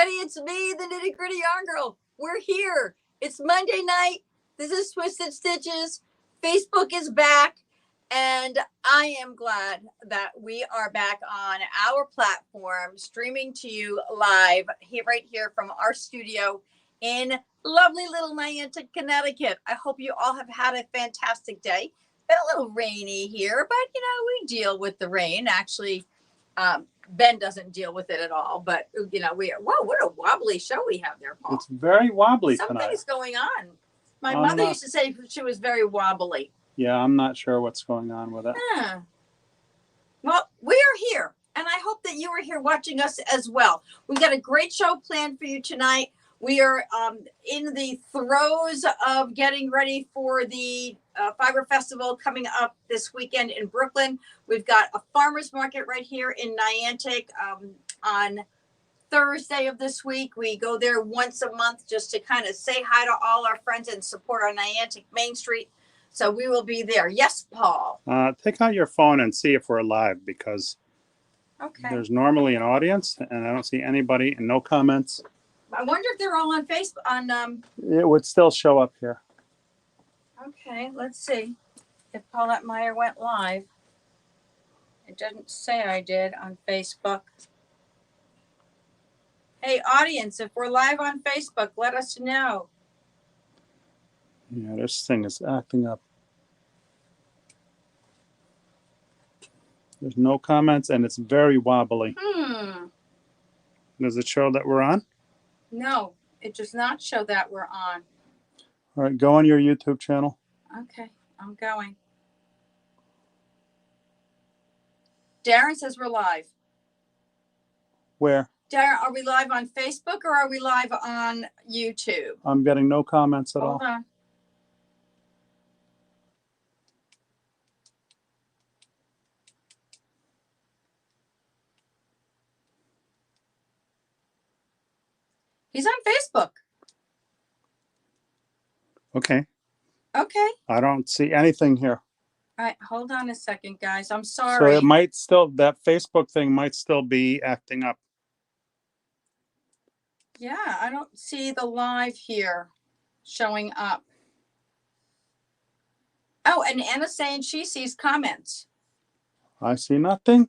everybody, it's me, the Nitty Gritty Yarn Girl. We're here. It's Monday night. This is Twisted Stitches. Facebook is back, and I am glad that we are back on our platform, streaming to you live here, right here from our studio in lovely little Niantic, Connecticut. I hope you all have had a fantastic day. It's been a little rainy here, but we deal with the rain. Actually, Ben doesn't deal with it at all, but whoa, what a wobbly show we have there, Paul. It's very wobbly tonight. Something's going on. My mother used to say she was very wobbly. Yeah, I'm not sure what's going on with it. Well, we are here, and I hope that you are here watching us as well. We've got a great show planned for you tonight. We are in the throes of getting ready for the Fiber Festival coming up this weekend in Brooklyn. We've got a farmer's market right here in Niantic on Thursday of this week. We go there once a month just to kind of say hi to all our friends and support our Niantic Main Street. So we will be there. Yes, Paul? Take out your phone and see if we're live, because there's normally an audience, and I don't see anybody and no comments. I wonder if they're all on Facebook. It would still show up here. Okay, let's see if Paulette Meyer went live. It didn't say I did on Facebook. Hey, audience, if we're live on Facebook, let us know. Yeah, this thing is acting up. There's no comments, and it's very wobbly. Does it show that we're on? No, it does not show that we're on. All right, go on your YouTube channel. Okay, I'm going. Darren says we're live. Where? Darren, are we live on Facebook or are we live on YouTube? I'm getting no comments at all. Hold on. He's on Facebook. Okay. Okay. I don't see anything here. All right, hold on a second, guys. I'm sorry. So it might still, that Facebook thing might still be acting up. Yeah, I don't see the live here showing up. Oh, and Anna's saying she sees comments. I see nothing.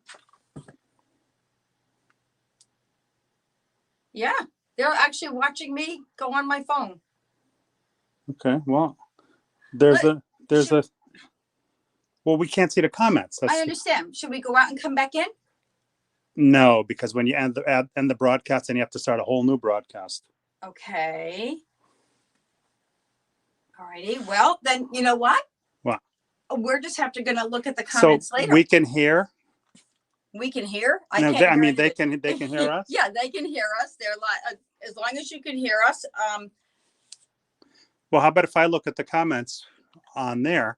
Yeah, they're actually watching me go on my phone. Okay, well, well, we can't see the comments. I understand. Should we go out and come back in? No, because when you end the broadcast, then you have to start a whole new broadcast. Okay. All righty. Well, then you know what? What? We're just gonna look at the comments later. We can hear. We can hear. They can hear us. Yeah, they can hear us. They're like, as long as you can hear us. Well, how about if I look at the comments on there?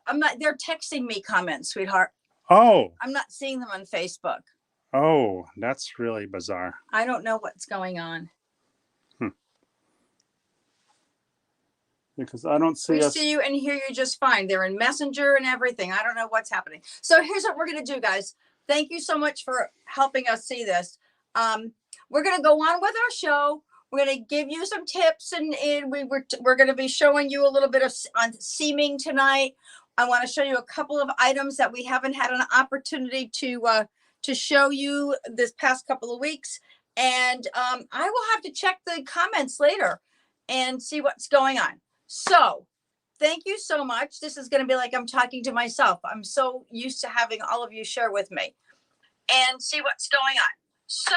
I'm not. They're texting me comments, sweetheart. Oh. I'm not seeing them on Facebook. Oh, that's really bizarre. I don't know what's going on. Because I don't see us. We see you and hear you just fine. They're in Messenger and everything. I don't know what's happening. So here's what we're going to do, guys. Thank you so much for helping us see this. We're going to go on with our show. We're going to give you some tips, and we're going to be showing you a little bit of on seaming tonight. I want to show you a couple of items that we haven't had an opportunity to show you this past couple of weeks. And I will have to check the comments later and see what's going on. So thank you so much. This is going to be like I'm talking to myself. I'm so used to having all of you share with me and see what's going on. So,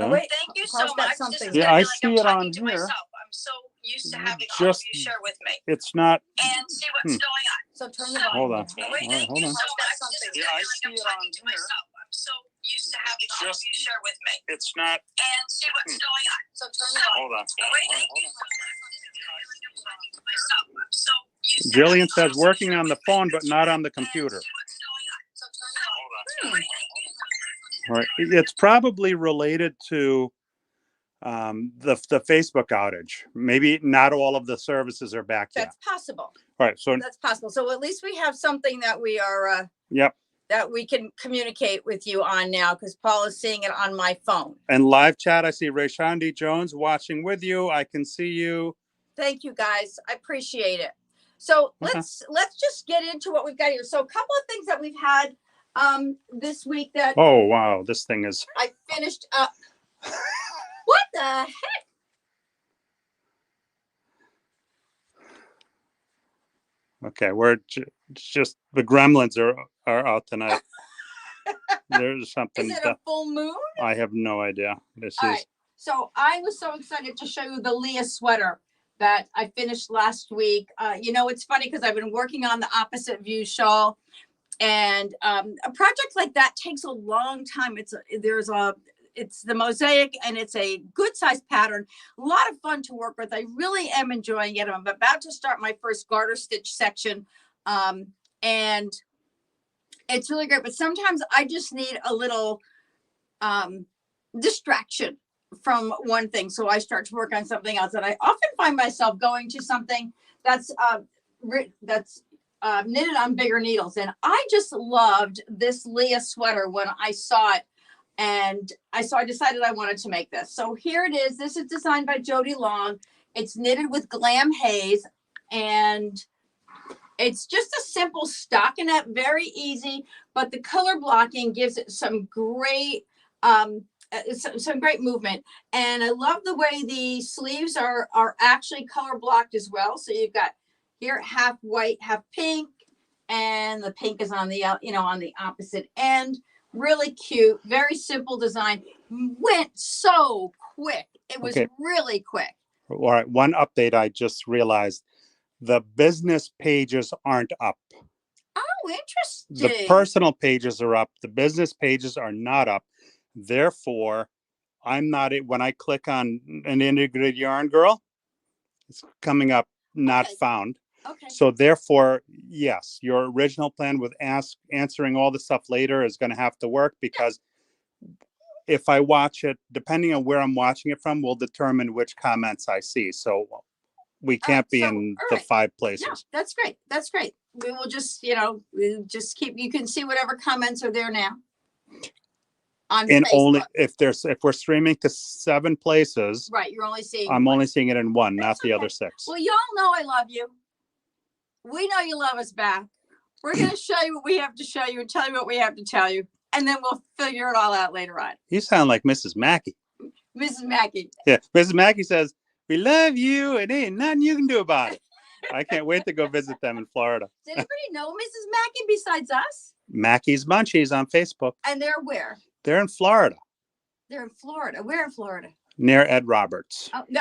wait, thank you so much. This is I like see I'm it talking on to here. myself. I'm so used to having all of you share with me. It's not. And see what's going on. So turn the Hold on. Wait, thank you so much. This is I like see I'm it talking on to here. myself. I'm so used to having all of you share with me. It's not. And see what's going on. So turn the Hold on. Wait, thank you so much. This is like I'm talking to myself. I'm so used to Jillian says working on the phone, but not on the computer. All right. It's probably related to the Facebook outage. Maybe not all of the services are back yet. That's possible. All right. So that's possible. So at least we have something that we are yep. that we can communicate with you on now, because Paul is seeing it on my phone. And live chat, I see Rayshandi Jones watching with you. I can see you. Thank you, guys. I appreciate it. So let's just get into what we've got here. So a couple of things that we've had this week that Oh wow, this thing is. I finished up. What the heck? Okay, we're just the gremlins are out tonight. There's something. Is it a full moon? I have no idea. This All is. right. So I was so excited to show you the Leah sweater that I finished last week. You know, it's funny because I've been working on the opposite view shawl, and a project like that takes a long time. It's the mosaic, and it's a good size pattern. A lot of fun to work with. I really am enjoying it. I'm about to start my first garter stitch section, and it's really great. But sometimes I just need a little distraction from one thing, so I start to work on something else, and I often find myself going to something that's knitted on bigger needles. And I just loved this Leah sweater when I saw it, and I decided I wanted to make this. So here it is. This is designed by Jody Long. It's knitted with Glam Haze, and it's just a simple stockinette, very easy, but the color blocking gives it some great some great movement. And I love the way the sleeves are actually color blocked as well. So you've got here half white, half pink, and the pink is on the on the opposite end. Really cute, very simple design. Went so quick. It was really quick. All right, one update I just realized. The business pages aren't up. Oh, interesting. The personal pages are up. The business pages are not up. Therefore, I'm not, when I click on an integrated yarn girl, it's coming up not found. Okay. So therefore, yes, your original plan with answering all the stuff later is going to have to work, because if I watch it, depending on where I'm watching it from, will determine which comments I see. So we can't be in the 5 places. No, that's great. That's great. We will just, we'll just keep, you can see whatever comments are there now. On and Facebook. Only if we're streaming to 7 places, right? You're only seeing. I'm only seeing it in 1, not the other 6. Well, y'all know I love you. We know you love us back. We're going to show you what we have to show you and tell you what we have to tell you, and then we'll figure it all out later on. You sound like Mrs. Mackey. Mrs. Mackey. Yeah, Mrs. Mackey says, "We love you, and ain't nothing you can do about it." I can't wait to go visit them in Florida. Does anybody know Mrs. Mackey besides us? Mackey's Munchies on Facebook. And they're where? They're in Florida. They're in Florida. Where in Florida? Near Ed Roberts. Oh, no.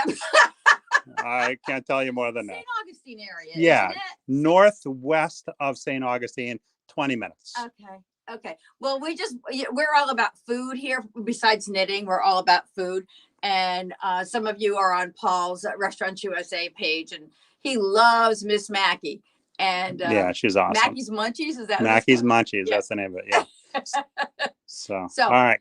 I can't tell you more than that. St. Augustine area. Yeah, northwest of St. Augustine, 20 minutes. Okay. Well, we're all about food here. Besides knitting, we're all about food. And some of you are on Paul's Restaurants USA page, and he loves Miss Mackey. And yeah, she's awesome. Mackey's Munchies, is that Mackey's Munchies? Yeah. That's the name of it. Yeah. So all right.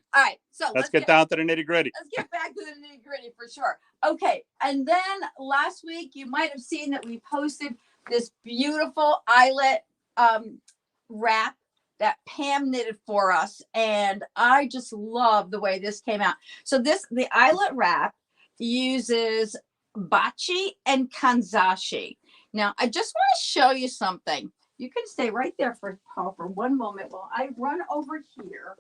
So let's get down to the nitty gritty. Let's get back to the nitty gritty for sure. Okay. And then last week you might have seen that we posted this beautiful eyelet wrap that Pam knitted for us. And I just love the way this came out. So the eyelet wrap uses bachi and kanzashi. Now, I just want to show you something. You can stay right there for Paul for one moment while I run over here.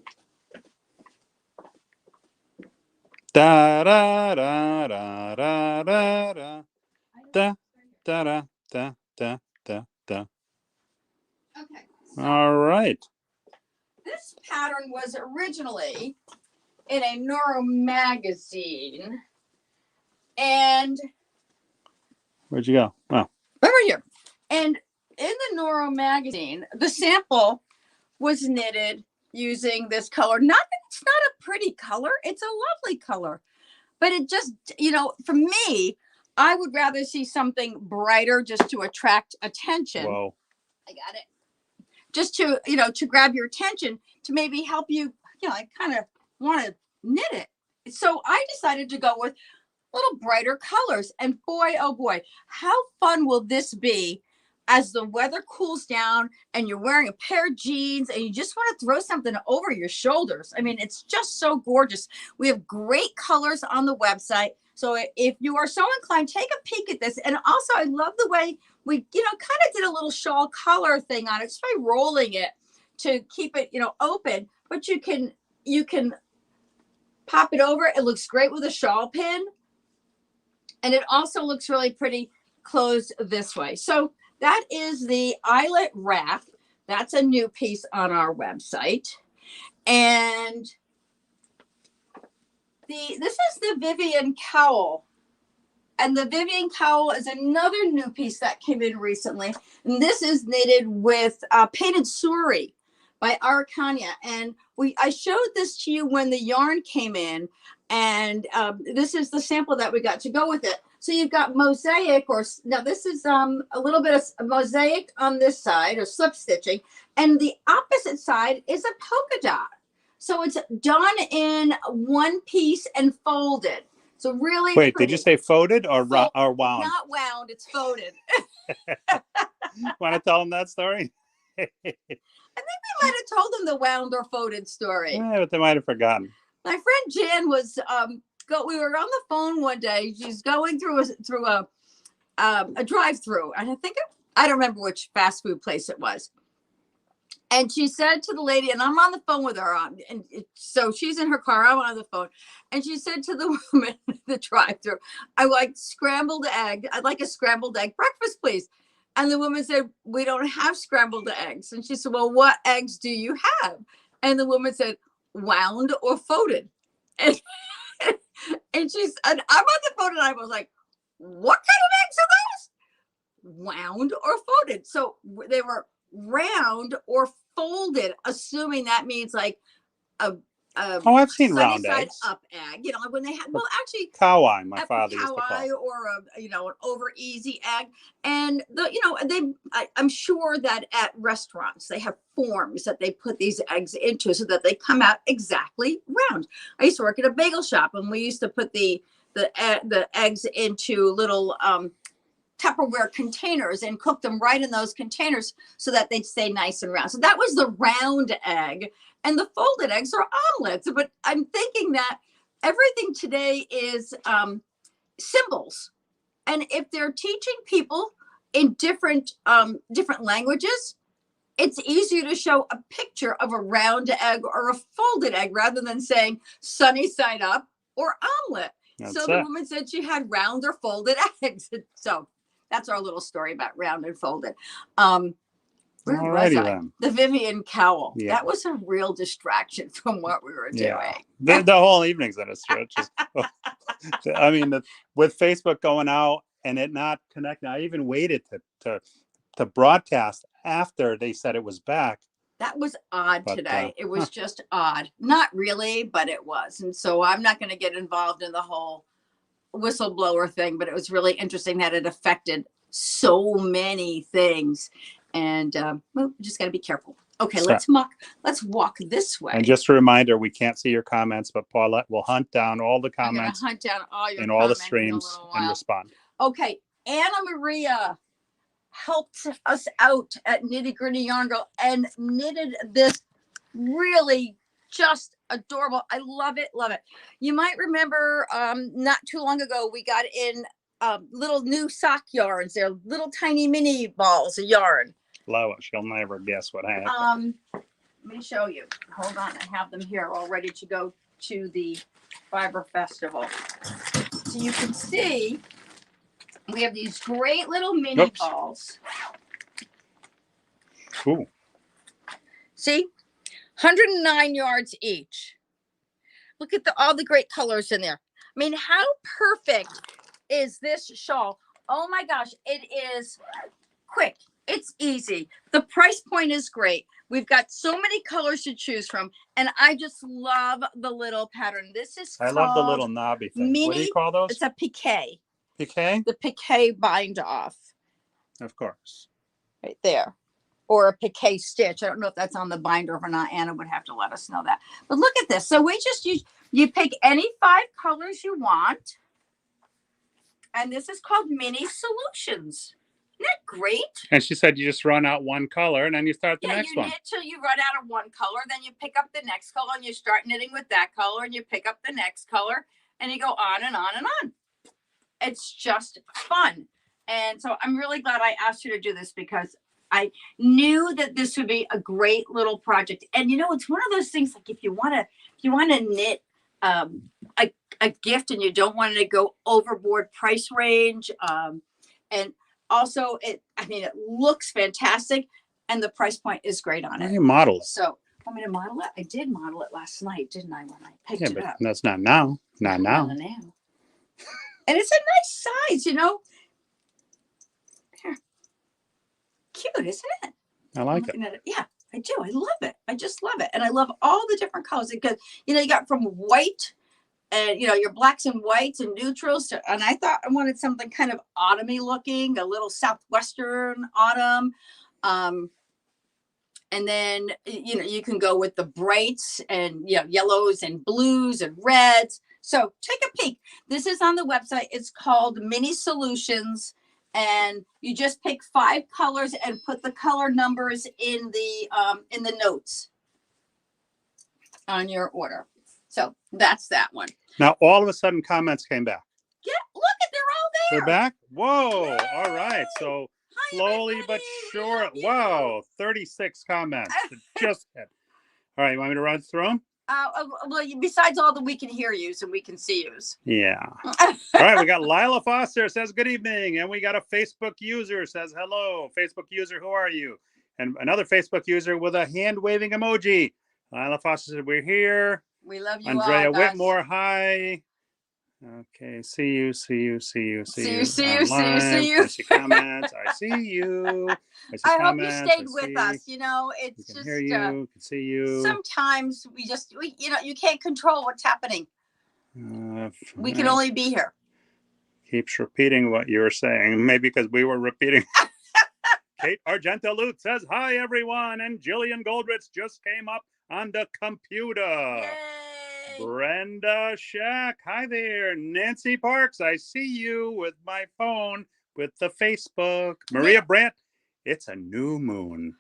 Da da da da da da da da da da da da da. Okay. So all right. This pattern was originally in a Neuro magazine, and where'd you go? Oh, over here. And in the Neuro magazine, the sample was knitted using this color. Not that it's not a pretty color, it's a lovely color, but it just, for me, I would rather see something brighter just to attract attention. Whoa. I got it. Just to, to grab your attention, to maybe help you, I kind of want to knit it. So I decided to go with little brighter colors. And boy, oh boy, how fun will this be as the weather cools down and you're wearing a pair of jeans and you just want to throw something over your shoulders. I mean, it's just so gorgeous. We have great colors on the website. So if you are so inclined, take a peek at this. And also, I love the way we, kind of did a little shawl collar thing on it, just by rolling it to keep it, open. But you can pop it over. It looks great with a shawl pin. And it also looks really pretty closed this way. So that is the eyelet wrap. That's a new piece on our website. And this is the Vivian Towel. And the Vivian Towel is another new piece that came in recently. And this is knitted with painted suri by Arcania. And I showed this to you when the yarn came in. And this is the sample that we got to go with it. So you've got mosaic, now this is a little bit of mosaic on this side, or slip stitching, and the opposite side is a polka dot. So it's done in one piece and folded. So really Wait, pretty. did you say folded or wound? Not wound, it's folded. Want to tell them that story? I think we might have told them the wound or folded story. Yeah, but they might have forgotten. My friend Jan was we were on the phone one day. She's going through a drive-through, and I don't remember which fast food place it was. And she said to the lady, and I'm on the phone with her, and so she's in her car, I'm on the phone, and she said to the woman at the drive-through, I'd like a scrambled egg breakfast, please. And the woman said, we don't have scrambled eggs. And she said, well, what eggs do you have? And the woman said, wound or folded. And she said, I'm on the phone, and I was like, what kind of eggs are those? Wound or folded. So they were round or folded, assuming that means like a I've seen round eggs. Up egg, like when they had, actually Kawai, my father used to call it. Or an over easy egg. And I'm sure that at restaurants they have forms that they put these eggs into so that they come out exactly round. I used to work at a bagel shop, and we used to put the eggs into little Tupperware containers and cook them right in those containers so that they'd stay nice and round. So that was the round egg, and the folded eggs are omelets. But I'm thinking that everything today is symbols. And if they're teaching people in different languages, it's easier to show a picture of a round egg or a folded egg rather than saying sunny side up or omelet. So the woman said she had round or folded eggs. So that's our little story about round and folded. Where was I? Then. The Vivian Towel. Yeah. That was a real distraction from what we were doing. The whole evening's in a stretch. I mean, with Facebook going out and it not connecting, I even waited to broadcast after they said it was back. That was odd today. It was just odd. Not really, but it was. And so I'm not going to get involved in the whole whistleblower thing, but it was really interesting that it affected so many things. And we just got to be careful. Okay, let's walk this way. And just a reminder, we can't see your comments, but Paulette will hunt down all the comments. Hunt down all your in all the streams and respond. Okay, Anna Maria helped us out at Nitty Gritty Yarn Girl and knitted this really just adorable. I love it. You might remember not too long ago we got in little new sock yarns. They're little tiny mini balls of yarn. Lois, you'll never guess what happened. Let me show you. Hold on, I have them here all ready to go to the Fiber Festival. So you can see we have these great little mini balls. Ooh. See? 109 yards each. Look at all the great colors in there. I mean, how perfect is this shawl? Oh my gosh, it is quick. It's easy. The price point is great. We've got so many colors to choose from, and I just love the little pattern. I love the little knobby thing. What do you call those? It's a piqué. Piqué? The piqué bind off. Of course. Right there. Or a piqué stitch. I don't know if that's on the binder or not. Anna would have to let us know that. But look at this. So we just use, you pick any 5 colors you want. And this is called Mini Solutions. that great? And she said you just run out one color and then you start the Yeah, next you one. knit till you run out of one color, then you pick up the next color and you start knitting with that color and you pick up the next color and you go on and on and on. It's just fun. And so I'm really glad I asked you to do this because I knew that this would be a great little project. And it's one of those things like if you want to knit a gift and you don't want it to go overboard price range, and also it looks fantastic and the price point is great on it. Hey, models. So want me to model it? I did model it last night, didn't I, when I picked it up? That's not now. Not now. And it's a nice size, Here. Cute, isn't it? I like it. Yeah, I do. I love it. I just love it. And I love all the different colors because, you got from white and, your blacks and whites and neutrals. And I thought I wanted something kind of autumny looking, a little Southwestern autumn. And then, you can go with the brights and, yellows and blues and reds. So take a peek. This is on the website. It's called Mini Solutions. And you just pick 5 colors and put the color numbers in the notes on your order. So that's that one. Now, all of a sudden, comments came back. Yeah, look at, they're all there. They're back? Whoa. Yay! All right. So Hi, slowly everybody. but sure. Wow. 36 comments. Just hit. All right. You want me to run through them? Well, besides all that we can hear you and we can see yous. Yeah. All right. We got Lila Foster says good evening. And we got a Facebook user says hello. Facebook user, who are you? And another Facebook user with a hand waving emoji. Lila Foster said, we're here. We love you. Andrea all, Whitmore, hi. Okay, see you. Punchy comments. I see you. I hope you stayed with us. It's can just hear you. Can see you. Sometimes we you can't control what's happening. We can only be here. Keeps repeating what you were saying, maybe because we were repeating. Kate Argento-Lute says hi everyone, and Jillian Goldritz just came up on the computer. Yay. Brenda Shack, hi there. Nancy Parks, I see you with my phone with the Facebook. Maria Brandt, it's a new moon.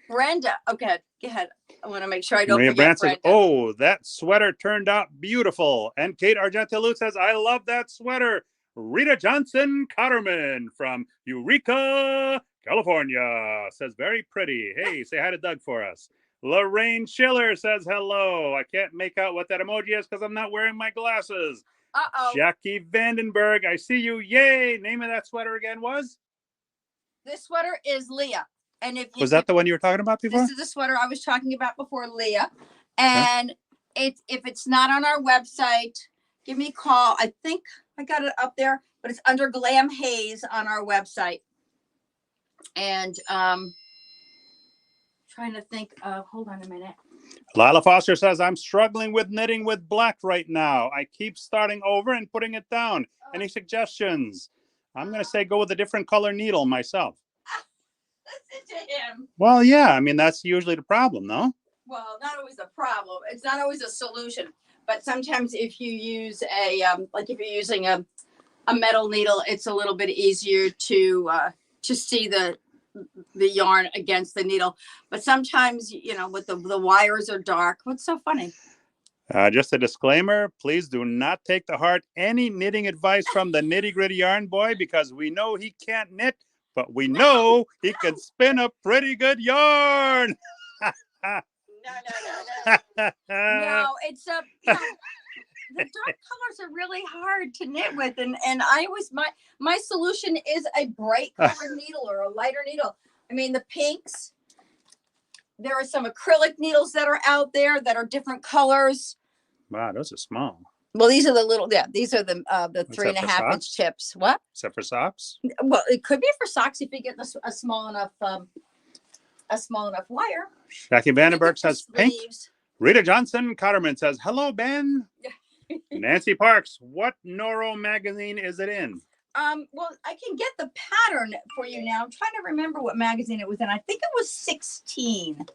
Brenda, okay, go ahead. I want to make sure I don't Maria forget Brandt Brenda. says, oh, that sweater turned out beautiful. And Kate Argento-Lute says, I love that sweater. Rita Johnson Cotterman from Eureka, California says, very pretty. Hey, say hi to Doug for us. Lorraine Schiller says hello. I can't make out what that emoji is because I'm not wearing my glasses. Uh-oh. Jackie Vandenberg, I see you. Yay. Name of that sweater again was? This sweater is Leah. And if you was that the one you were talking about before? This is the sweater I was talking about before, Leah. And if it's not on our website, give me a call. I think I got it up there, but it's under Glam Haze on our website. And trying to think. Hold on a minute. Lila Foster says, I'm struggling with knitting with black right now. I keep starting over and putting it down. Any suggestions? I'm going to say go with a different color needle myself. Listen to him. Well, yeah. I mean, that's usually the problem, no? Well, not always a problem. It's not always a solution. But sometimes if you use like if you're using a metal needle, it's a little bit easier to see the yarn against the needle. But sometimes, with the wires are dark. What's so funny? Just a disclaimer, please do not take to heart any knitting advice from the Nitty Gritty Yarn Boy, because we know he can't knit, but we know he can spin a pretty good yarn. No, it's the dark colors are really hard to knit with, and I always my solution is a bright colored needle or a lighter needle. I mean, the pinks. There are some acrylic needles that are out there that are different colors. Wow, those are small. Well, these are the little, these are the 3.5 inch chips. What? Except for socks? Well, it could be for socks if you get a small enough wire. Jackie Vandenberg says pink. Rita Johnson Cotterman says, hello, Ben. Nancy Parks, what Noro magazine is it in? Well, I can get the pattern for you now. I'm trying to remember what magazine it was in. I think it was 16. Let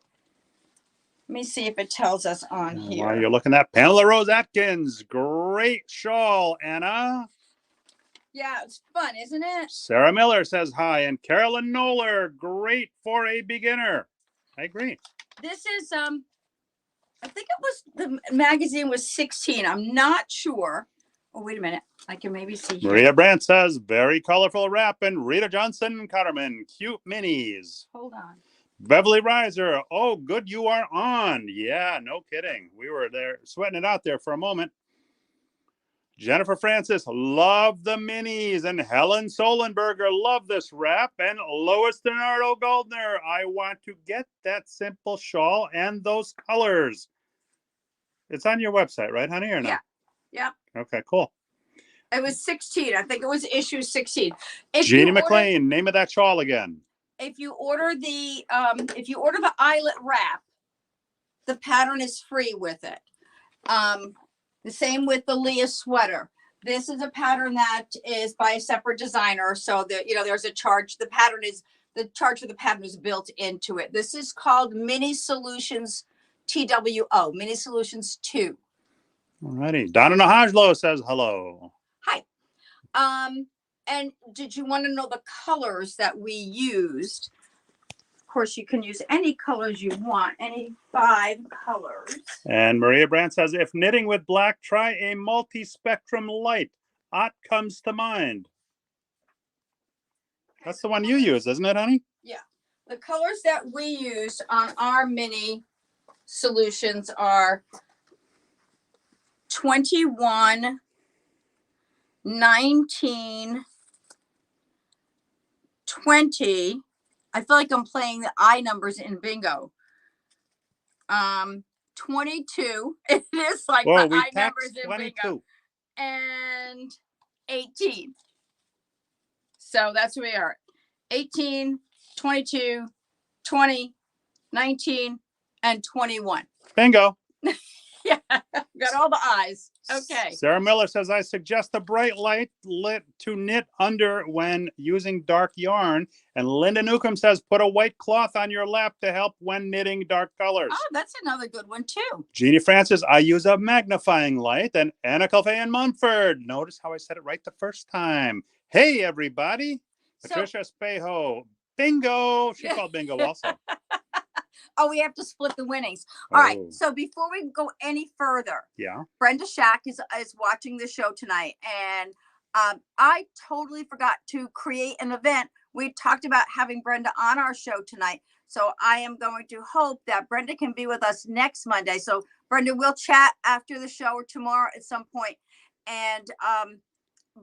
me see if it tells us on here. While you're looking at Pamela Rose Atkins, great shawl, Anna. Yeah, it's fun, isn't it? Sarah Miller says hi, and Carolyn Noller, great for a beginner. I agree. This is I think it was the magazine was 16. I'm not sure. Oh, wait a minute. I can maybe see here. Maria Brandt says very colorful wrap, and Rita Johnson Cutterman, cute minis. Hold on. Beverly Reiser, oh, good you are on. Yeah, no kidding. We were there sweating it out there for a moment. Jennifer Francis, love the minis. And Helen Solenberger, love this wrap. And Lois Donardo Goldner, I want to get that simple shawl and those colors. It's on your website, right, honey, or no? Yeah. Yeah. Okay, cool. It was 16. I think it was issue 16. Jeannie McLean, name of that shawl again. If you order the eyelet wrap, the pattern is free with it. The same with the Leah sweater. This is a pattern that is by a separate designer, so that there's a charge. The charge for the pattern is built into it. This is called Mini Solutions TWO, Mini Solutions 2. Alrighty. Donna Nahajlo says hello. Hi. And did you want to know the colors that we used? Of course, you can use any colors you want, any 5 colors. And Maria Brandt says, if knitting with black, try a multi-spectrum light. Ott comes to mind. That's the one you use, isn't it, honey? Yeah. The colors that we used on our mini solutions are 21, 19, 20. I feel like I'm playing the I numbers in bingo. 22. It is like Whoa, the we I numbers in 22. bingo. And 18. So that's where we are. 18, 22, 20, 19, and 21. Bingo. Yeah, got all the eyes. Okay. Sarah Miller says, I suggest a bright light lit to knit under when using dark yarn. And Linda Newcomb says, put a white cloth on your lap to help when knitting dark colors. Oh, that's another good one too. Jeannie Francis, I use a magnifying light. And Anna Calfey and Mumford. Notice how I said it right the first time. Hey, everybody. Patricia Spejo. Bingo. She called bingo also. Oh, we have to split the winnings. All right. So before we go any further, Brenda Shack is watching the show tonight. And I totally forgot to create an event. We talked about having Brenda on our show tonight. So I am going to hope that Brenda can be with us next Monday. So Brenda, we'll chat after the show or tomorrow at some point. And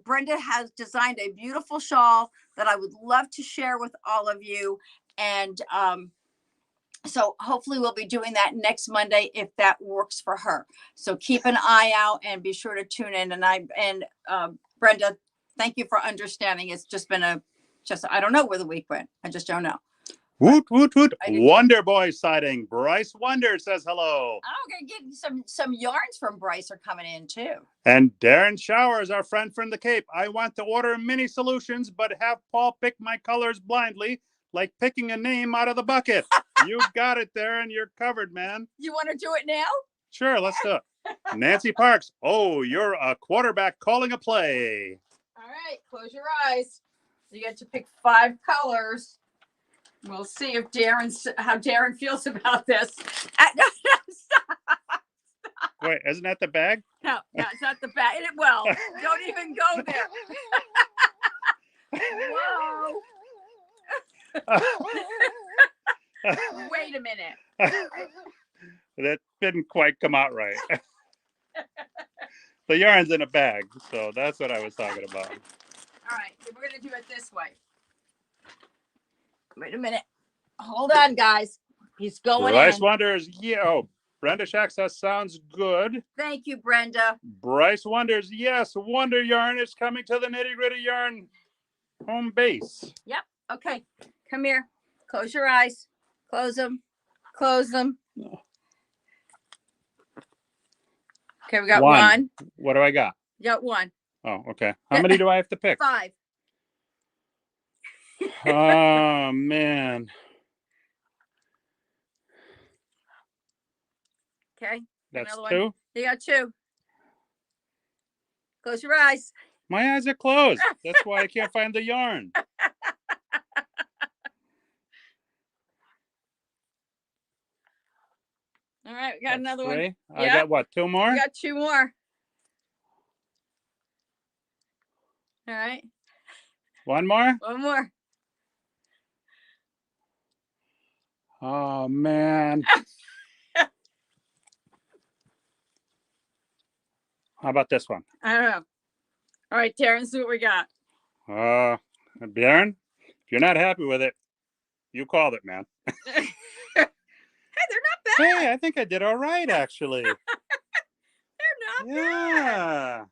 Brenda has designed a beautiful shawl that I would love to share with all of you. And so hopefully we'll be doing that next Monday if that works for her. So keep an eye out and be sure to tune in. And Brenda, thank you for understanding. It's just been I don't know where the week went. I just don't know. Woot, woot, woot. Wonder Boy sighting. Bryce Wonder says hello. I'm going to get some yarns from Bryce are coming in too. And Darren Showers, our friend from the Cape. I want to order mini solutions, but have Paul pick my colors blindly, like picking a name out of the bucket. You got it, Darren. You're covered, man. You want to do it now? Sure, let's do it. Nancy Parks. Oh, you're a quarterback calling a play. All right, close your eyes. You get to pick 5 colors. We'll see if how Darren feels about this. Stop. Wait, isn't that the bag? No, it's not the bag. Well, don't even go there. Whoa. Wait a minute. That didn't quite come out right. The yarn's in a bag, so that's what I was talking about. All right, so we're going to do it this way. Wait a minute. Hold on, guys. He's going Bryce in. Wonders, Brenda Shack says, sounds good. Thank you, Brenda. Bryce Wonders, yes, Wonder Yarn is coming to the Nitty Gritty Yarn home base. Yep. Okay. Come here. Close your eyes. Close them. Close them. Okay, we got one. What do I got? You got 1. Oh, okay. How many do I have to pick? 5. Oh, man. Okay. That's Another 2? One. You got 2. Close your eyes. My eyes are closed. That's why I can't find the yarn. All right, we got That's another 3. one. I got what, 2 more? We got 2 more. All right. 1 more? 1 more. Oh, man. How about this one? I don't know. All right, Taryn, see what we got. Bjorn, if you're not happy with it, you called it, man. Hey, they're not bad. Hey, I think I did all right, actually. They're not bad. Yeah.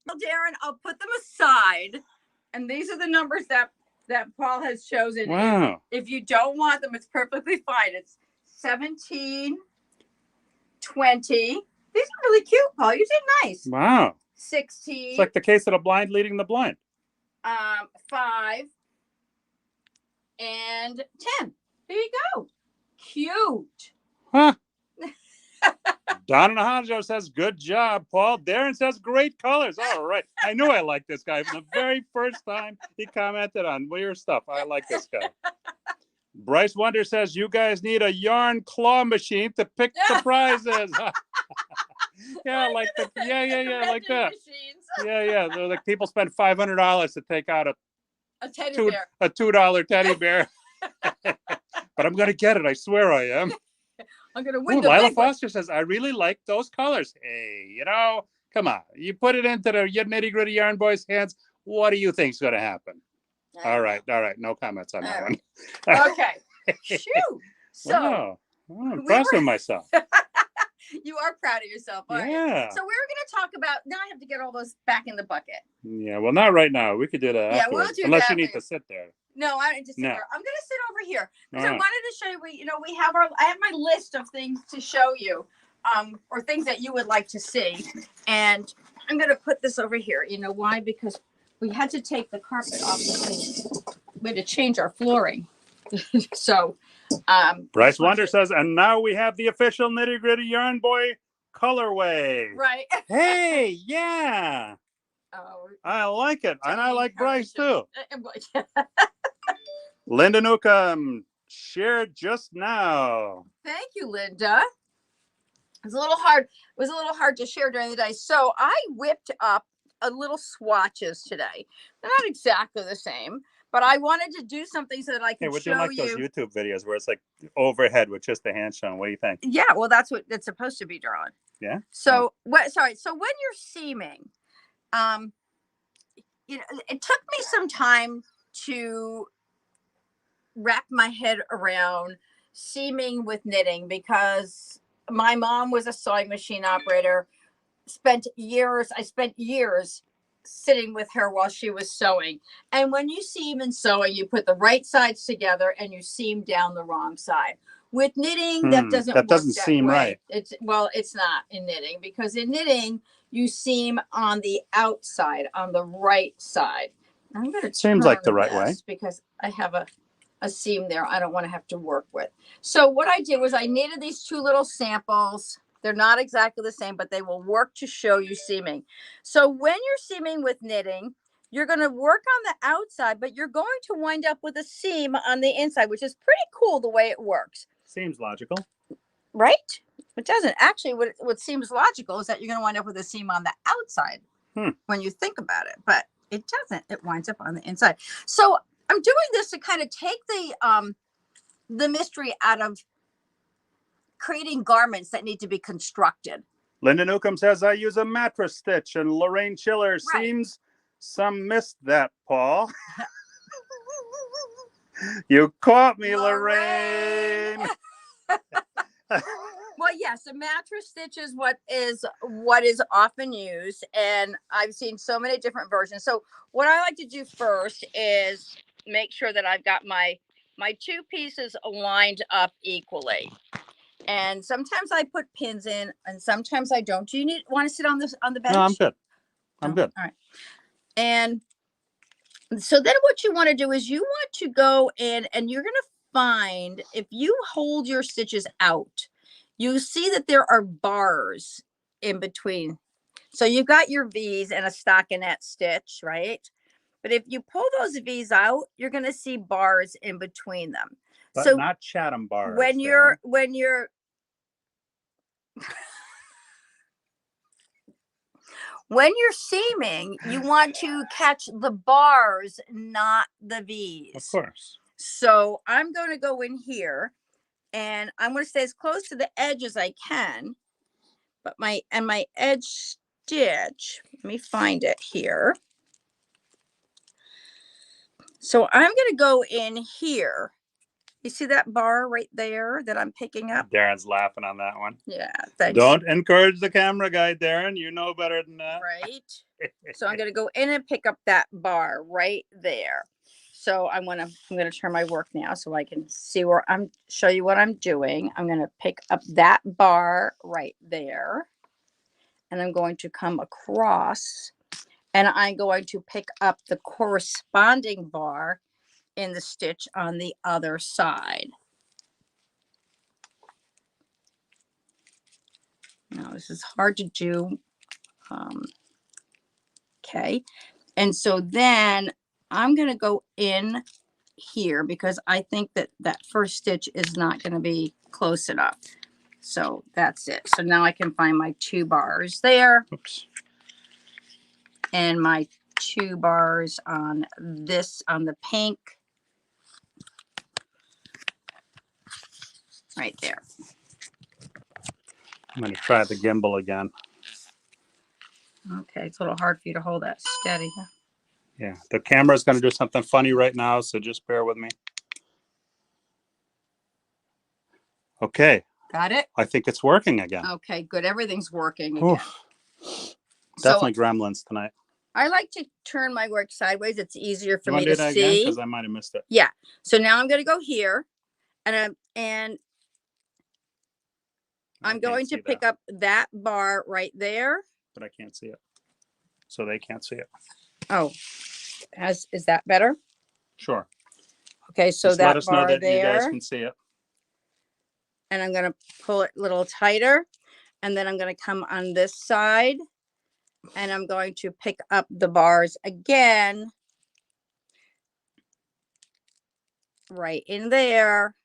Well, Darren, I'll put them aside. And these are the numbers that Paul has chosen. Wow. If you don't want them, it's perfectly fine. It's 17, 20. These are really cute, Paul. You did nice. Wow. 16. It's like the case of the blind leading the blind. 5 and 10. There you go. Cute. Huh. Don Alejandro says, good job, Paul. Darren says, great colors. All right. I knew I liked this guy from the very first time he commented on your stuff. I like this guy. Bryce Wonder says, you guys need a yarn claw machine to pick the prizes. Yeah, like like that. Machines. Yeah. They're like people spend $500 to take out A teddy bear. a $2 teddy bear. But I'm gonna get it. I swear I am. I'm gonna win. Lila Foster says, I really like those colors. Hey, come on. You put it into the nitty gritty yarn boys' hands. What do you think's gonna happen? All right. No comments on that one. Okay. Shoot. So wow. I'm impressed with myself. You are proud of yourself, aren't you? Yeah. So we're going to talk about, now I have to get all those back in the bucket. Yeah, well, not right now. We could do that Yeah, afterwards. we'll do Unless that you need later. to sit there. No, I don't just sit No. there. I'm going to sit over here because All I right. wanted to show you, we have I have my list of things to show you, or things that you would like to see. And I'm going to put this over here. You know why? Because we had to take the carpet off the thing. We had to change our flooring. So, Bryce Wonder says, and now we have the official Nitty Gritty Yarn Boy colorway. right. Hey, yeah. Oh, I like it. And I like Bryce too. too. Linda Newcomb shared just now. Thank you, Linda. It was a little hard to share during the day. So I whipped up a little swatches today. They're not exactly the same, but I wanted to do something so that I could Would show you like those YouTube videos where it's like overhead with just the hand shown? What do you think? Yeah, well, that's what it's supposed to be drawn. Yeah. So So when you're seaming, it took me some time to wrap my head around seaming with knitting because my mom was a sewing machine operator. I spent years sitting with her while she was sewing. And when you seam and sewing, you put the right sides together and you seam down the wrong side. With knitting, that doesn't seem right. It's not in knitting, because in knitting you seam on the outside, on the right side. I'm going to seems like the right way because I have a seam there I don't want to have to work with. So what I did was I knitted these 2 little samples. They're not exactly the same, but they will work to show you seaming. So when you're seaming with knitting, you're going to work on the outside, but you're going to wind up with a seam on the inside, which is pretty cool the way it works. Seems logical. Right? It doesn't. Actually, what seems logical is that you're going to wind up with a seam on the outside when you think about it, but it doesn't. It winds up on the inside. So I'm doing this to kind of take the mystery out of creating garments that need to be constructed. Linda Newcomb says, I use a mattress stitch, and Lorraine Schiller seems some missed that, Paul. You caught me, Lorraine. Well, yes, a mattress stitch is what is often used, and I've seen so many different versions. So what I like to do first is make sure that I've got my 2 pieces lined up equally. And sometimes I put pins in, and sometimes I don't. Do you want to sit on the bench? No, I'm good. I'm good. All right. And so then what you want to do is you want to go in and you're going to find, if you hold your stitches out, you see that there are bars in between. So you've got your V's and a stockinette stitch, right? But if you pull those V's out, you're going to see bars in between them. But so not Chatham bars. when you're when you're seaming, you want to catch the bars, not the V's. Of course. So I'm going to go in here and I'm going to stay as close to the edge as I can. But my edge stitch, let me find it here. So I'm going to go in here. You see that bar right there that I'm picking up? Darren's laughing on that one. Yeah, thanks. Don't encourage the camera guy, Darren. You know better than that. Right. So I'm going to go in and pick up that bar right there. So I'm going to turn my work now so I can see where show you what I'm doing. I'm going to pick up that bar right there. And I'm going to come across and I'm going to pick up the corresponding bar in the stitch on the other side. Now this is hard to do. Okay. And so then I'm going to go in here because I think that that first stitch is not going to be close enough. So that's it. So now I can find my 2 bars there. Oops. And my 2 bars on this, on the pink. Right there. I'm going to try the gimbal again. Okay, it's a little hard for you to hold that steady. Yeah, the camera's going to do something funny right now, so just bear with me. Okay. Got it? I think it's working again. Okay, good. Everything's working again. Definitely gremlins tonight. I like to turn my work sideways. It's easier for You me want to to do that see. again? Because I might have missed it. Yeah. So now I'm going to go here, and I'm going to pick up that bar right there. But I can't see it. So they can't see it. Oh, is that better? Sure. Okay, so just that let us bar know that there. you guys can see it. And I'm going to pull it a little tighter. And then I'm going to come on this side. And I'm going to pick up the bars again. Right in there.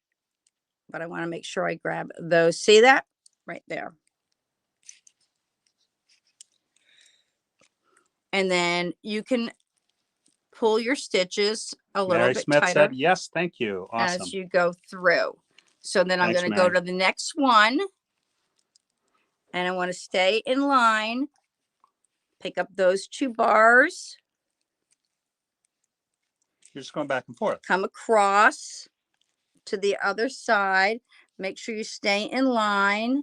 But I want to make sure I grab those. See that? Right there. And then you can pull your stitches a little Mary bit Smith tighter. Said, yes, thank you. Awesome. As you go through. So then I'm Thanks, going to go to the next one. And I want to stay in line. Pick up those 2 bars. You're just going back and forth. Come across to the other side. Make sure you stay in line.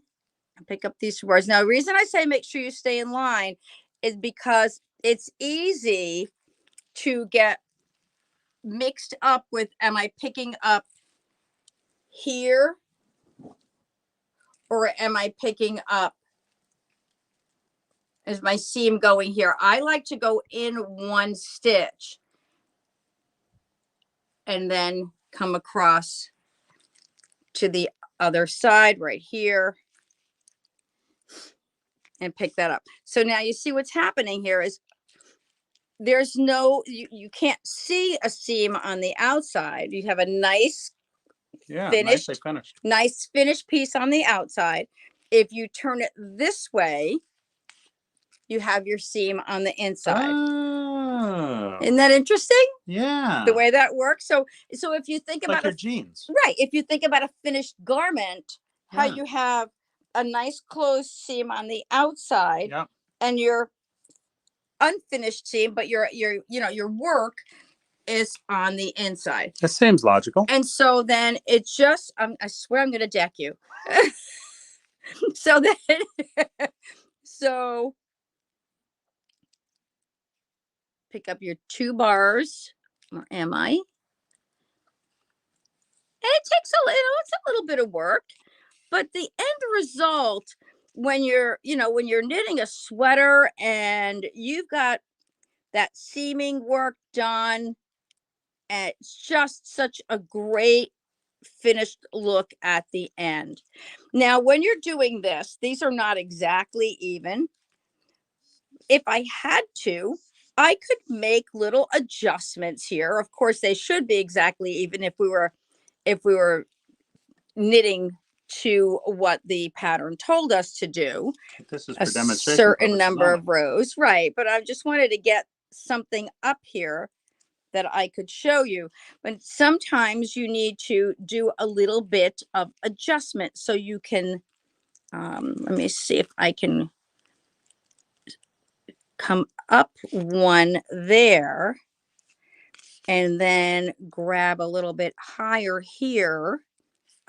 And pick up these 2 bars. Now, the reason I say make sure you stay in line is because it's easy to get mixed up with, am I picking up here? Or am I picking up, is my seam going here? I like to go in one stitch and then come across to the other side right here and pick that up. So now you see what's happening here is there's no, you can't see a seam on the outside. You have a nice finished piece on the outside. If you turn it this way, you have your seam on the inside. Oh. Isn't that interesting? Yeah. The way that works. So if you think about your jeans. Right. If you think about a finished garment, how you have a nice closed seam on the outside and your unfinished seam, but your work is on the inside. That seems logical. And so then it just, I swear I'm going to deck you. So then, so pick up your 2 bars, or am I? And it takes it's a little bit of work, but the end result, when you're knitting a sweater and you've got that seaming work done, and it's just such a great finished look at the end. Now, when you're doing this, these are not exactly even, if I had to, I could make little adjustments here. Of course, they should be exactly even if we were knitting to what the pattern told us to do. This is A for demonstration certain purposes number only. of rows, right? But I just wanted to get something up here that I could show you. But sometimes you need to do a little bit of adjustment so you can, let me see if I can come up one there and then grab a little bit higher here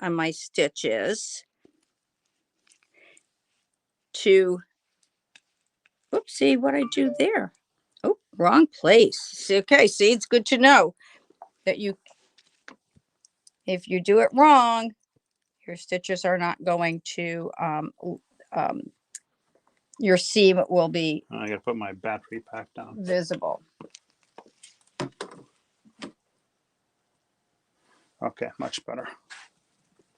on my stitches to, oopsie, what I do there? Oh, wrong place. Okay, see, it's good to know that if you do it wrong, your stitches are not going to, your seam will be I gotta put my battery pack down. visible. Okay, much better.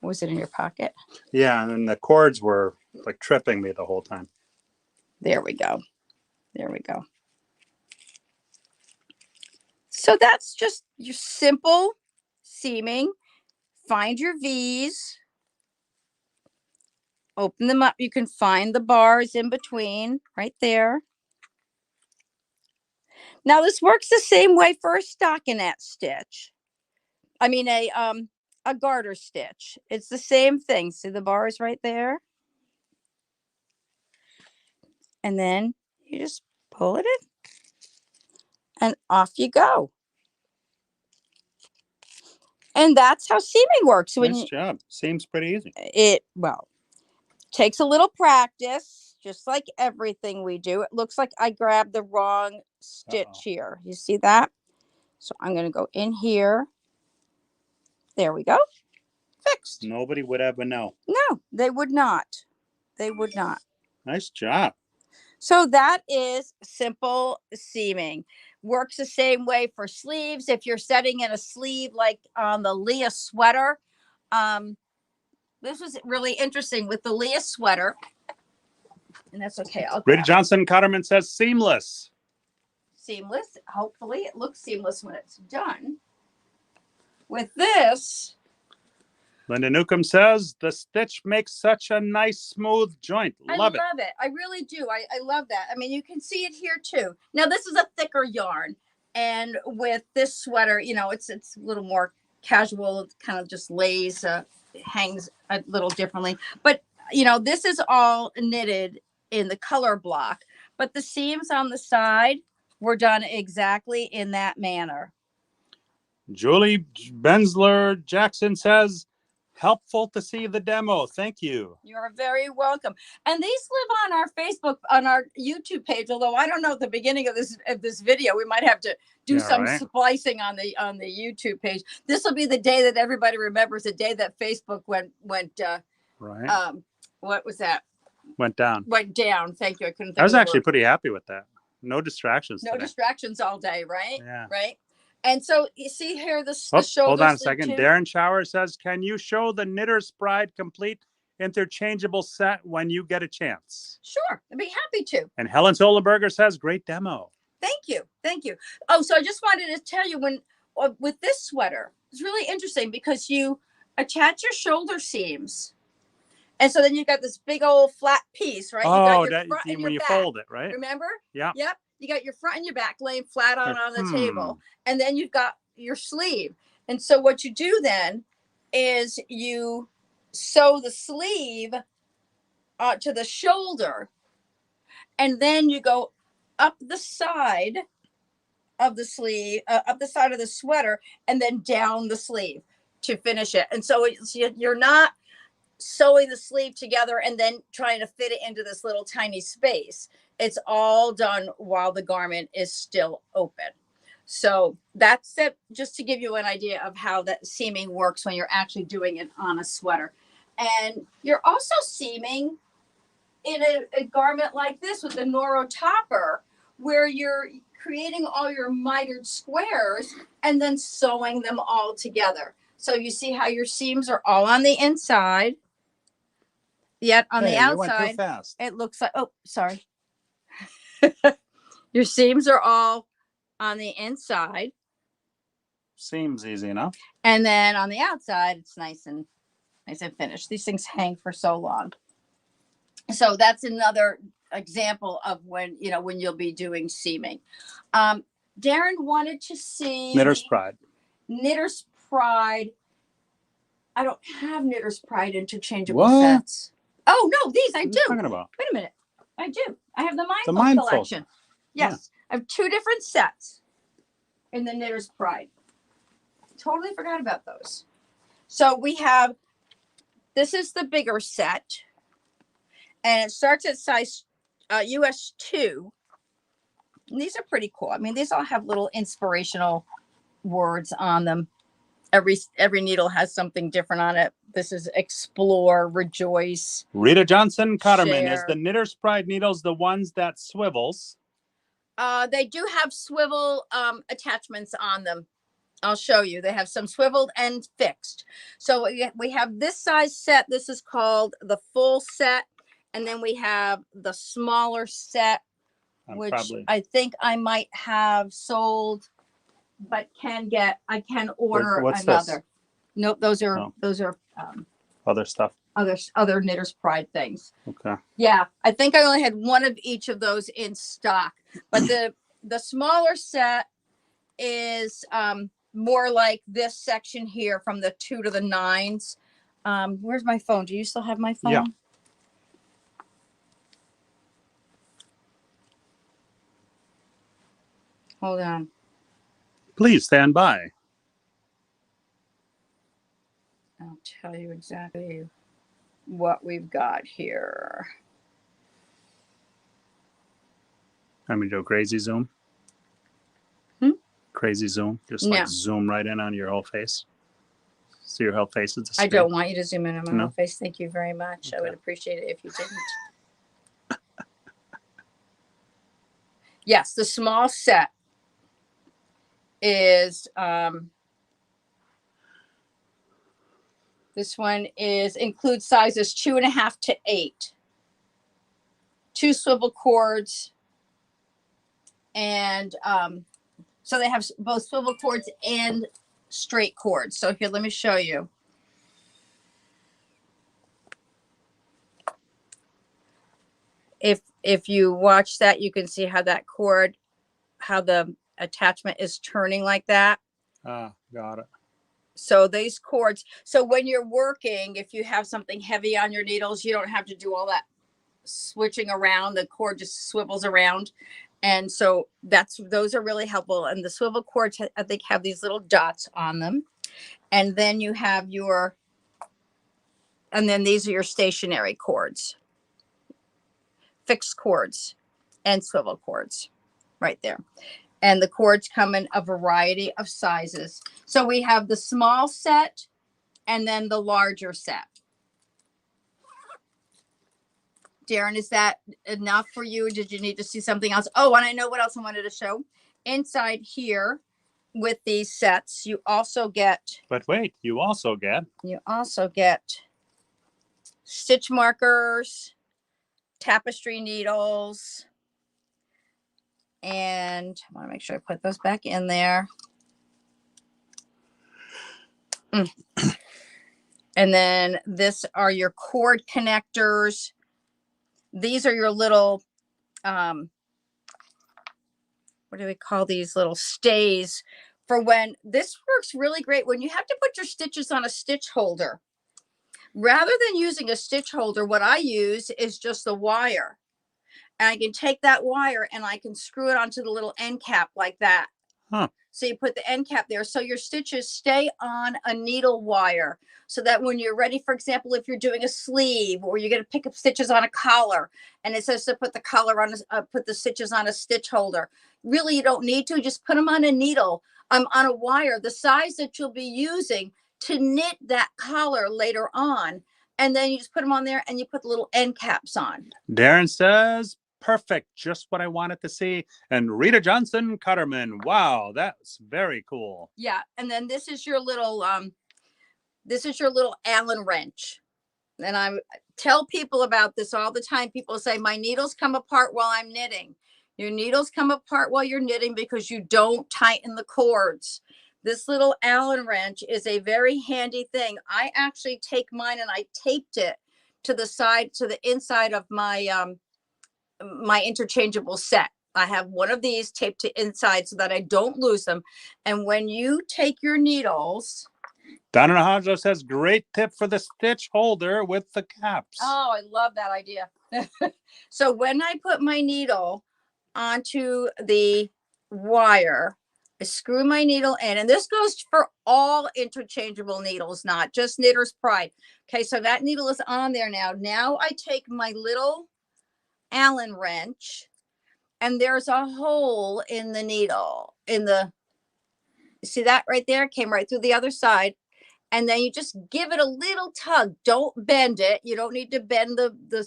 Was it in your pocket? Yeah, and then the cords were like tripping me the whole time. There we go. There we go. So that's just your simple seaming. Find your V's. Open them up. You can find the bars in between right there. Now this works the same way for a stockinette stitch. I mean a garter stitch. It's the same thing. See the bars right there? And then you just pull it in and off you go. And that's how seaming works. When Nice job. Seems pretty easy. Well, takes a little practice, just like everything we do. It looks like I grabbed the wrong stitch here. You see that? So I'm going to go in here. There we go. Fixed. Nobody would ever know. No, they would not. They would not. Nice job. So that is simple seaming. Works the same way for sleeves. If you're setting in a sleeve like on the Leah sweater, this was really interesting with the Leah sweater. And that's okay. Brady Johnson Cotterman says seamless. Seamless. Hopefully it looks seamless when it's done. With this, Linda Newcomb says the stitch makes such a nice smooth joint. Love it. I love it. I really do. I love that. I mean, you can see it here too. Now this is a thicker yarn, and with this sweater, you know, it's a little more casual. It kind of just lays, hangs a little differently. But you know, this is all knitted in the color block, but the seams on the side were done exactly in that manner. Julie Bensler Jackson says, helpful to see the demo. Thank you. You're very welcome. And these live on our Facebook, on our YouTube page. Although I don't know at the beginning of this video, we might have to do some splicing on the YouTube page. This will be the day that everybody remembers, the day that Facebook went right. What was that? Went down. Went down. Thank you. I couldn't think. I was actually pretty happy with that. No distractions. No distractions all day, right? Yeah. Right. And so you see here the shoulder. Hold on a second. Darren Shower says, can you show the Knitter's Pride complete interchangeable set when you get a chance? Sure. I'd be happy to. And Helen Solenberger says, great demo. Thank you. Thank you. Oh, so I just wanted to tell you with this sweater, it's really interesting because you attach your shoulder seams. And so then you've got this big old flat piece, right? Oh, you got your front and your when you back. fold it, right? Remember? Yeah. Yep. You got your front and your back laying flat on the table. And then you've got your sleeve. And so what you do then is you sew the sleeve to the shoulder. And then you go up the side of the sleeve, up the side of the sweater, and then down the sleeve to finish it. And so you're not sewing the sleeve together and then trying to fit it into this little tiny space. It's all done while the garment is still open. So that's it, just to give you an idea of how that seaming works when you're actually doing it on a sweater. And you're also seaming in a garment like this with the Noro topper, where you're creating all your mitered squares and then sewing them all together. So you see how your seams are all on the inside, yet on the outside, you went too fast. it looks like, oh, sorry. Your seams are all on the inside. Seems easy enough. And then on the outside, it's nice and finished. These things hang for so long. So that's another example of when you'll be doing seaming. Darren wanted to see Knitter's Pride. Knitter's Pride. I don't have Knitter's Pride interchangeable What? sets. Oh no, these I What are do. you talking about? Wait a minute. I do. I have the Mindful, Mindful collection. Yes. I have 2 different sets in the Knitter's Pride. Totally forgot about those. So we have, this is the bigger set. And it starts at size US 2. And these are pretty cool. I mean, these all have little inspirational words on them. Every needle has something different on it. This is explore, rejoice. Rita Johnson Cotterman, share. is the Knitter's Pride needles the ones that swivels? They do have swivel attachments on them. I'll show you. They have some swiveled and fixed. So we have this size set. This is called the full set. And then we have the smaller set, which I think I might have sold, but I can order What's another. this? Nope, those are Other stuff. other Knitter's Pride things. Okay. Yeah, I think I only had one of each of those in stock, but the smaller set is more like this section here from the 2 to the 9s. Where's my phone? Do you still have my phone? Yeah. Hold on. Please stand by. I'll tell you exactly what we've got here. I mean, do a crazy zoom. Crazy zoom. Just like zoom right in on your whole face. So your whole face is the screen. I don't want you to zoom in on my whole face. Thank you very much. Okay. I would appreciate it if you didn't. Yes, the small set is this one includes sizes 2.5 to 8. 2 swivel cords, and so they have both swivel cords and straight cords. So here, let me show you. If you watch that, you can see how that cord, how the attachment is turning like that. Ah, got it. So these cords, so when you're working, if you have something heavy on your needles, you don't have to do all that switching around. The cord just swivels around. And so those are really helpful. And the swivel cords, I think, have these little dots on them. And then you have and then these are your stationary cords, fixed cords and swivel cords right there. And the cords come in a variety of sizes. So we have the small set and then the larger set. Darren, is that enough for you? Did you need to see something else? Oh, and I know what else I wanted to show. Inside here with these sets, you also get... But wait, you also get stitch markers, tapestry needles, and I want to make sure I put those back in there. And then this are your cord connectors. These are your little, what do we call these little stays for when this works really great when you have to put your stitches on a stitch holder. Rather than using a stitch holder, what I use is just the wire. And I can take that wire and I can screw it onto the little end cap like that. Huh. So you put the end cap there. So your stitches stay on a needle wire so that when you're ready, for example, if you're doing a sleeve or you're going to pick up stitches on a collar and it says to put the collar on, put the stitches on a stitch holder. Really, you don't need to. Just put them on a needle, on a wire, the size that you'll be using to knit that collar later on. And then you just put them on there and you put the little end caps on. Darren says, perfect. Just what I wanted to see. And Rita Johnson Cutterman. Wow, that's very cool. Yeah. And then this is your little Allen wrench. And I tell people about this all the time. People say, my needles come apart while I'm knitting. Your needles come apart while you're knitting because you don't tighten the cords. This little Allen wrench is a very handy thing. I actually take mine and I taped it to the side, to the inside of my my interchangeable set. I have one of these taped to inside so that I don't lose them. And when you take your needles, Donna Nahajo says, great tip for the stitch holder with the caps. oh, I love that idea. So when I put my needle onto the wire, I screw my needle in, and this goes for all interchangeable needles, not just Knitter's Pride. Okay, so that needle is on there now. Now I take my little Allen wrench, and there's a hole in the needle, in the, see that right there? Came right through the other side. And then you just give it a little tug. Don't bend it. You don't need to bend the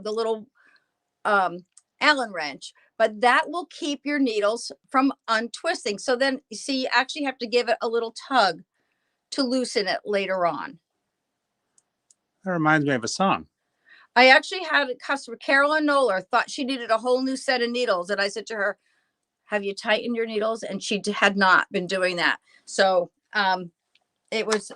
little Allen wrench, but that will keep your needles from untwisting. So then you see, you actually have to give it a little tug to loosen it later on. That reminds me of a song. I actually had a customer, Carolyn Noller, thought she needed a whole new set of needles. And I said to her, have you tightened your needles? And she had not been doing that. So it was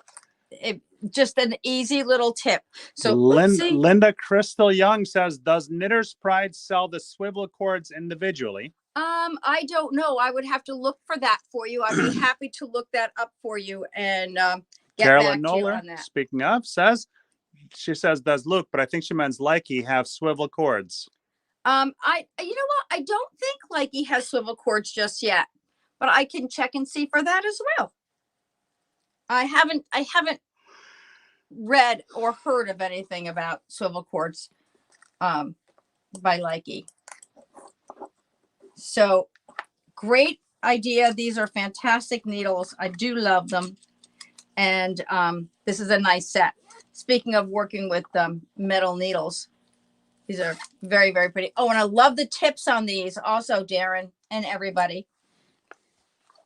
just an easy little tip. So Linda Crystal Young says, does Knitter's Pride sell the swivel cords individually? I don't know. I would have to look for that for you. I'd be happy to look that up for you and get Carolyn back to you Noller, on that. speaking of, says, she says, does Luke, but I think she means Likey, have swivel cords? You know what? I don't think Likey has swivel cords just yet, but I can check and see for that as well. I haven't read or heard of anything about swivel cords by Likey. So great idea. These are fantastic needles. I do love them. And this is a nice set. Speaking of working with metal needles, these are very, very pretty. Oh, and I love the tips on these also, Darren and everybody.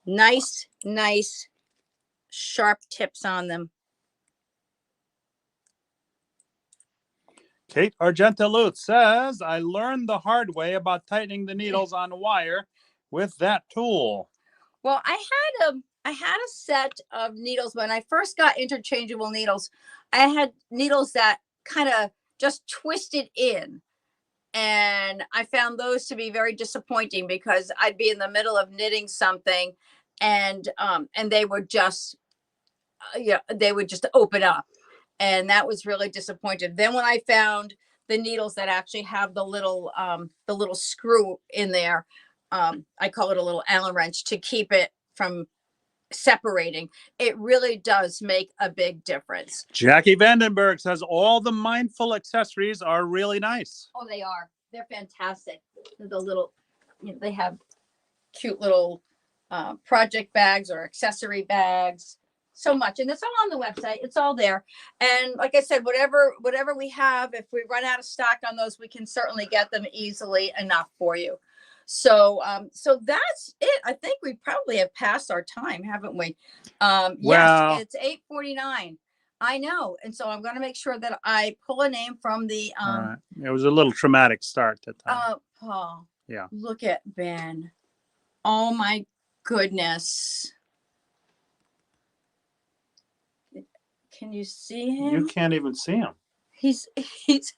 Nice, nice, sharp tips on them. Kate Argenta-Luth says, I learned the hard way about tightening the needles on wire with that tool. Well, I had a set of needles when I first got interchangeable needles. I had needles that kind of just twisted in. And I found those to be very disappointing because I'd be in the middle of knitting something and they would just, they would just open up. And that was really disappointed. Then when I found the needles that actually have the little screw in there, I call it a little Allen wrench to keep it from separating. It really does make a big difference. Jackie Vandenberg says all the mindful accessories are really nice. Oh, they are. They're fantastic. The little, they have cute little project bags or accessory bags. So much, and it's all on the website. It's all there. And like I said, whatever we have, if we run out of stock on those, we can certainly get them easily enough for you. So so that's it. I think we probably have passed our time, haven't we? Yes, it's 8:49. I know. And so I'm going to make sure that I pull a name from the it was a little traumatic start to time. Paul. Yeah. Look at Ben. Oh my goodness. Can you see him? You can't even see him. He's He's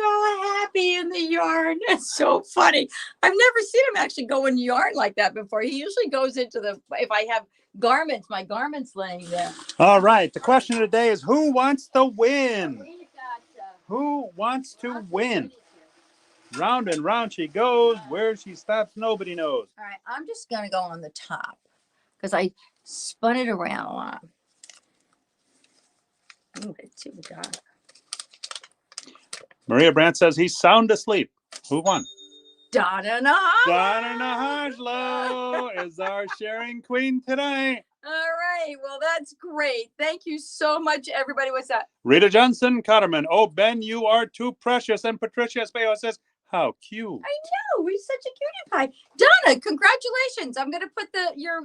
all happy in the yarn. It's so funny. I've never seen him actually go in yarn like that before. He usually goes into the, if I have garments, my garments laying there. All right. The question of the day is, who wants to win? Who wants to win? Round and round she goes. Where she stops, nobody knows. All right. I'm just going to go on the top because I spun it around a lot. Ooh, it's too dark. Maria Brandt says he's sound asleep. Who won? Donna Nahajo. Donna Nahajo is our sharing queen today. All right. Well, that's great. Thank you so much, everybody. What's that? Rita Johnson Cutterman. Oh, Ben, you are too precious. And Patricia Espejo says, how cute. I know. He's such a cutie pie. Donna, congratulations. I'm going to put your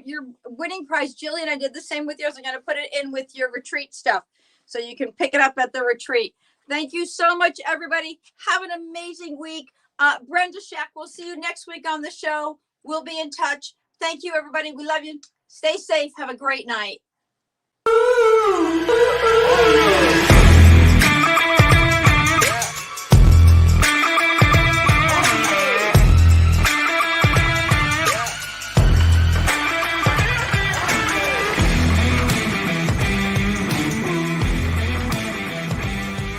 winning prize. Jillian, I did the same with yours. I'm going to put it in with your retreat stuff. so you can pick it up at the retreat. Thank you so much, everybody. Have an amazing week. Brenda Shack, we'll see you next week on the show. We'll be in touch. Thank you, everybody. We love you. Stay safe. Have a great night.